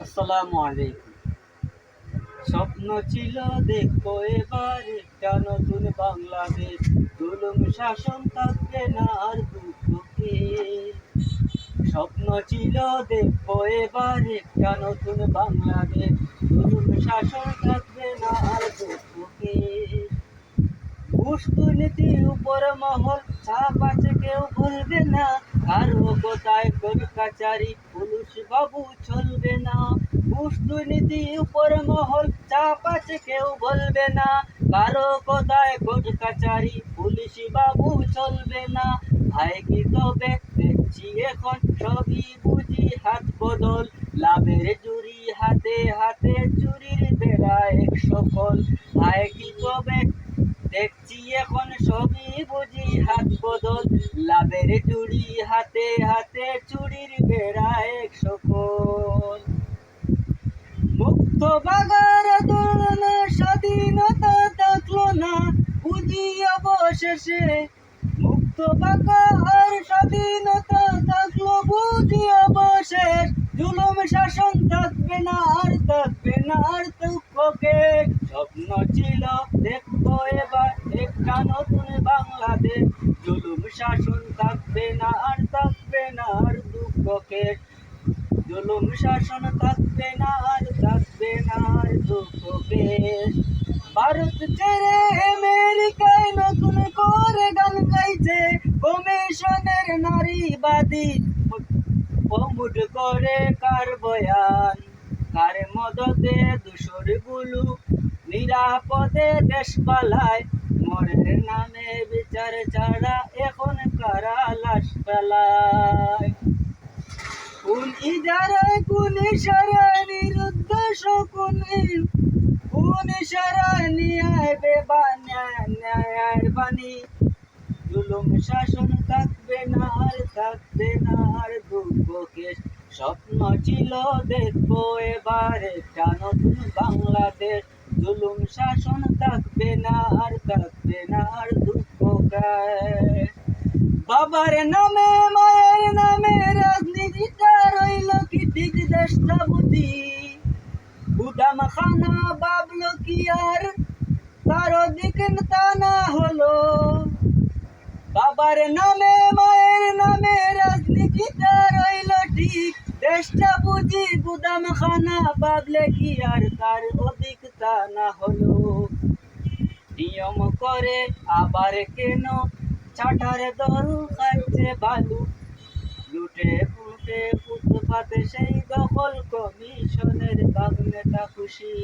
আসসালামু আলাইকুম। স্বপ্ন ছিল দেখবো এবার একটা নতুন বাংলাদেশ, জুলুম শাসন থাকবে না আর দুঃখকে। স্বপ্ন ছিল দেখবো এবার একটা নতুন বাংলাদেশ, জুলুম শাসন থাকবে না আর দুঃখকে। ঘুষ দুর্নীতি উপর মহল চাপ আছে কেউ ভুলবে না, কারো কোথায় কোর্ট কাচারি পুলিশ বাবু চলবে না। ঘুষ দুর্নীতি উপর মহল চাপ আছে কেউ বলবে না, কারো কোথায় কোর্ট কাচারি পুলিশ বাবু চলবে না। ভাই কি তবে দেখছি এখন সবই বুঝি হাত বদল, লাভের জুড়ি হাতে হাতে চুরির বেড়া এক সকল। ভাই কি তবে দেখছি এখন সবই বুঝি হাত বদল, লাভের চুরি হাতে হাতে চুরির বেড়া এক সকল। মুক্ত বাগার দোলনা স্বাধীনতা থাকলো না বুঝি অবশেষে, মুক্ত বাগার স্বাধীনতা থাকলো বুঝি অবশেষ। জুলুম শাসন থাকবে না আর থাকবে না আর দুঃখকে। স্বপ্ন ছিল দেখবো এবার একটা নতুন বাংলাদেশ, জুলুম শাসন থাকবে না আর থাকবে না আর দুঃখকে। জুলুম শাসন থাকবে না আর থাকবে না আর দুঃখকে। ভারত ছেড়ে আমেরিকায় নতুন করে গান গাইছে, কমিশনের নারীবাদী প্রমোট করে কার বয়ান, কার মদতে দূষর গুলো নিরাপদে দেশ পালায়। মরের নামে বিচার ছাড়া এখন কারা লাশ ফেলায়। কোন ইজারায় কোন ইশারায় নিরুদ্দেশ কোন ইশারায় ন্যায় ন্যায়ের বাণী। জুলুম শাসন থাকবে না আর থাকবে না আর দুঃখকে। স্বপ্ন ছিল দেখবো এবার একটা নতুন বাংলাদেশ, জুলুম শাসন থাকবে না আর থাকবে না আর দুঃখকে। বাবার নামে মায়ের নামে রাজনীতিটা রইল কি ঠিক দেশটা বুঝি, গুদাম খানা বাবলো কি আর কারো দিক টানা হলো। বাবার নামে মায়ের নামে রাজনীতিটা রইল ঠিক, দেশটা বুঝি গুদাম খানা বাবলে কি আর তার অধিক টানা হলো। নিয়ম করে আবার কেন চাটার দল খাইছে বালু, লুটে ফুটে ফুটপাতে সেই দখল কমিশনের বাগনেতা খুশি।